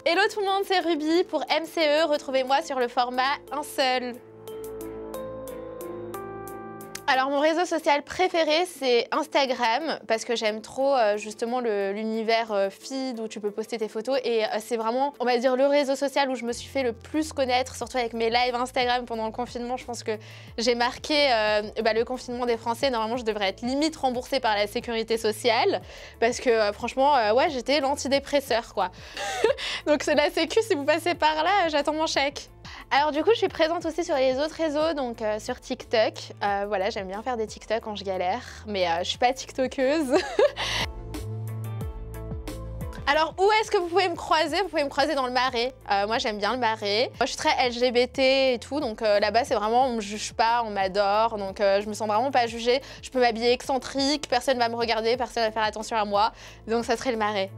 Hello tout le monde, c'est Ruby pour MCE. Retrouvez-moi sur le format un seul. Alors mon réseau social préféré c'est Instagram parce que j'aime trop justement l'univers feed où tu peux poster tes photos et c'est vraiment on va dire le réseau social où je me suis fait le plus connaître, surtout avec mes lives Instagram pendant le confinement. Je pense que j'ai marqué le confinement des Français. Normalement je devrais être limite remboursée par la sécurité sociale parce que franchement ouais j'étais l'antidépresseur quoi. Donc c'est la sécu, si vous passez par là j'attends mon chèque. Alors du coup je suis présente aussi sur les autres réseaux, donc sur TikTok. Voilà, j'aime bien faire des TikTok quand je galère, mais je suis pas tiktokeuse. Alors où est-ce que vous pouvez me croiser? Vous pouvez me croiser dans le Marais. Moi j'aime bien le Marais. Moi je suis très LGBT et tout, donc là-bas c'est vraiment on me juge pas, on m'adore, donc je me sens vraiment pas jugée. Je peux m'habiller excentrique, personne va me regarder, personne va faire attention à moi, donc ça serait le Marais.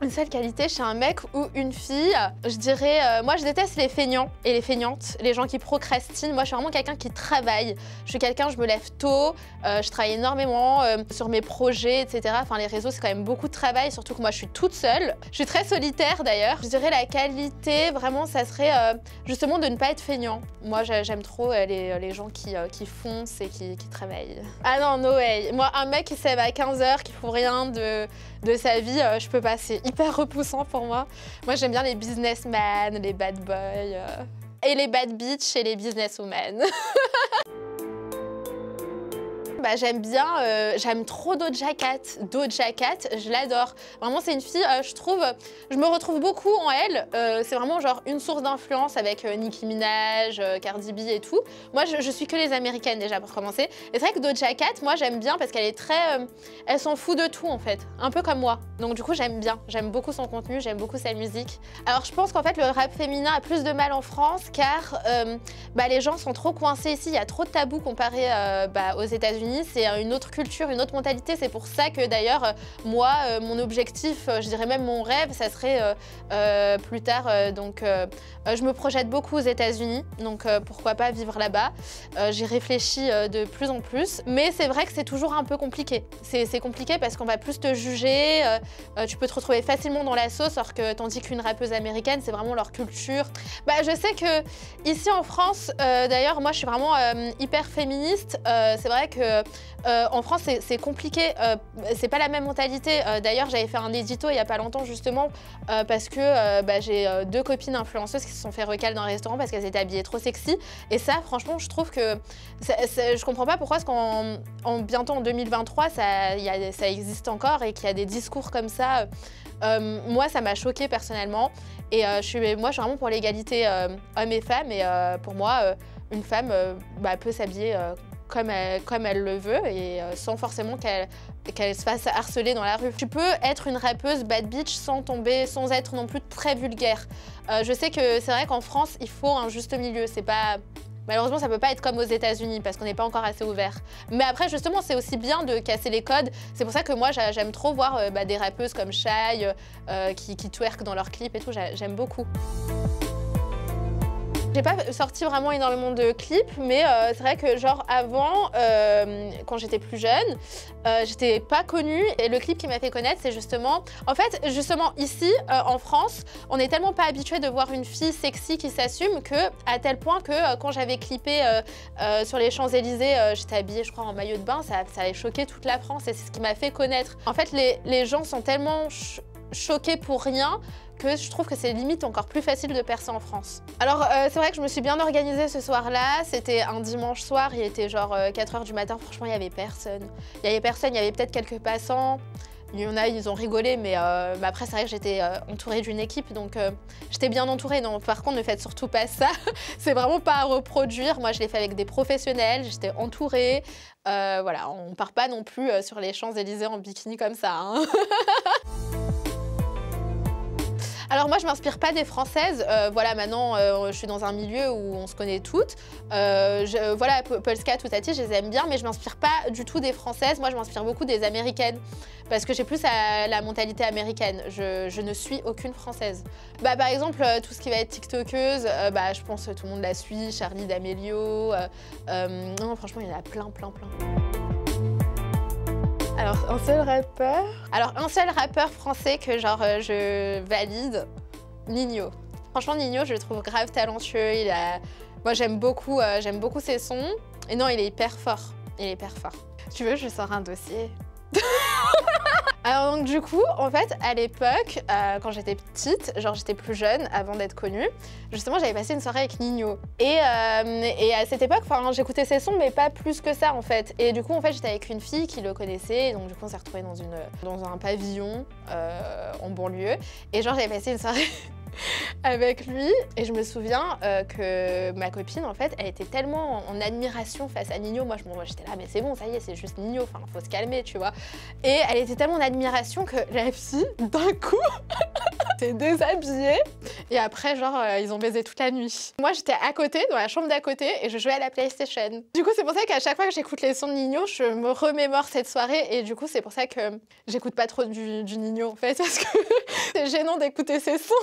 Une seule qualité chez un mec ou une fille, je dirais, moi je déteste les feignants et les feignantes, les gens qui procrastinent. Moi je suis vraiment quelqu'un qui travaille. Je suis quelqu'un, je me lève tôt, je travaille énormément sur mes projets, etc. Enfin les réseaux c'est quand même beaucoup de travail, surtout que moi je suis toute seule. Je suis très solitaire d'ailleurs. Je dirais la qualité vraiment ça serait justement de ne pas être feignant. Moi j'aime trop les gens qui foncent et qui travaillent. Ah non, no way. Moi un mec qui se lève à 15h, qui fout rien de sa vie, je peux pas, c'est hyper repoussant pour moi. Moi j'aime bien les businessmen, les bad boys, et les bad bitch et les businesswomen. Bah, j'aime trop Doja Cat. Doja Cat, je l'adore. Vraiment, c'est une fille, je trouve, je me retrouve beaucoup en elle. C'est vraiment genre une source d'influence avec Nicki Minaj, Cardi B et tout. Moi, je suis que les américaines déjà pour commencer. Et c'est vrai que Doja Cat, moi, j'aime bien parce qu'elle est très, elle s'en fout de tout en fait, un peu comme moi. Donc du coup, j'aime bien. J'aime beaucoup son contenu, j'aime beaucoup sa musique. Alors, je pense qu'en fait, le rap féminin a plus de mal en France car les gens sont trop coincés ici. Il y a trop de tabous comparé aux États-Unis. C'est une autre culture, une autre mentalité. C'est pour ça que d'ailleurs, moi, mon objectif, je dirais même mon rêve, ça serait plus tard. Je me projette beaucoup aux États-Unis, donc pourquoi pas vivre là-bas. J'y réfléchis de plus en plus, mais c'est vrai que c'est toujours un peu compliqué. C'est compliqué parce qu'on va plus te juger, tu peux te retrouver facilement dans la sauce, alors que tandis qu'une rappeuse américaine, c'est vraiment leur culture. Je sais que ici en France, d'ailleurs, moi je suis vraiment hyper féministe. C'est vrai que en France, c'est compliqué, c'est pas la même mentalité. D'ailleurs, j'avais fait un édito il y a pas longtemps justement parce que j'ai deux copines influenceuses qui se sont fait recal dans un restaurant parce qu'elles étaient habillées trop sexy. Et ça, franchement, je trouve que je comprends pas pourquoi, parce qu'en bientôt en 2023, ça existe encore et qu'il y a des discours comme ça. Moi, ça m'a choquée personnellement. Et moi, je suis vraiment pour l'égalité hommes et femmes. Et pour moi, une femme peut s'habiller comme elle le veut et sans forcément qu'elle se fasse harceler dans la rue. Tu peux être une rappeuse bad bitch sans être non plus très vulgaire. Je sais que c'est vrai qu'en France, il faut un juste milieu. C'est pas... Malheureusement, ça peut pas être comme aux États-Unis parce qu'on n'est pas encore assez ouvert. Mais après, justement, c'est aussi bien de casser les codes. C'est pour ça que moi, j'aime trop voir des rappeuses comme Shai qui twerk dans leurs clips et tout. J'aime beaucoup. J'ai pas sorti vraiment énormément de clips, mais c'est vrai que genre avant, quand j'étais plus jeune, j'étais pas connue et le clip qui m'a fait connaître, c'est justement... En fait, justement ici, en France, on est tellement pas habitué de voir une fille sexy qui s'assume que, à tel point que quand j'avais clippé sur les Champs-Élysées, j'étais habillée, je crois, en maillot de bain, ça avait choqué toute la France et c'est ce qui m'a fait connaître. En fait, les gens sont tellement choqués pour rien que je trouve que c'est limite encore plus facile de percer en France. Alors c'est vrai que je me suis bien organisée ce soir-là, c'était un dimanche soir, il était genre 4h du matin, franchement il n'y avait personne. Il y avait peut-être quelques passants, il y en a, ils ont rigolé, mais après c'est vrai que j'étais entourée d'une équipe, donc j'étais bien entourée. Non, par contre ne faites surtout pas ça, c'est vraiment pas à reproduire. Moi je l'ai fait avec des professionnels, j'étais entourée, voilà, on part pas non plus sur les Champs-Élysées en bikini comme ça, hein. Alors moi je m'inspire pas des françaises, voilà maintenant je suis dans un milieu où on se connaît toutes, voilà Polska ou Tati je les aime bien mais je m'inspire pas du tout des françaises, moi je m'inspire beaucoup des américaines parce que j'ai plus la mentalité américaine, je ne suis aucune française. Par exemple tout ce qui va être tiktokeuse, je pense que tout le monde la suit, Charlie D'Amelio, non franchement il y en a plein. Alors Un seul rappeur. Alors, un seul rappeur français que genre je valide, Ninho. Franchement, Ninho, je le trouve grave talentueux. Moi, j'aime beaucoup ses sons. Et non, il est hyper fort. Il est hyper fort. Tu veux, je sors un dossier. Alors donc du coup, en fait, à l'époque, quand j'étais petite, genre j'étais plus jeune, avant d'être connue, justement j'avais passé une soirée avec Ninho. Et à cette époque, j'écoutais ses sons, mais pas plus que ça en fait. Et du coup, en fait, j'étais avec une fille qui le connaissait, et donc du coup, on s'est retrouvés dans un pavillon en banlieue. Et genre, j'avais passé une soirée avec lui, et je me souviens que ma copine, en fait, elle était tellement en admiration face à Ninho. Moi, j'étais là, mais c'est bon, ça y est, c'est juste Ninho, enfin, faut se calmer, tu vois. Et elle était tellement en admiration que la fille, d'un coup, s'est déshabillée. Et après, genre, ils ont baisé toute la nuit. Moi, j'étais à côté, dans la chambre d'à côté, et je jouais à la PlayStation. Du coup, c'est pour ça qu'à chaque fois que j'écoute les sons de Ninho, je me remémore cette soirée, et du coup, c'est pour ça que j'écoute pas trop du Ninho, en fait, parce que c'est gênant d'écouter ses sons.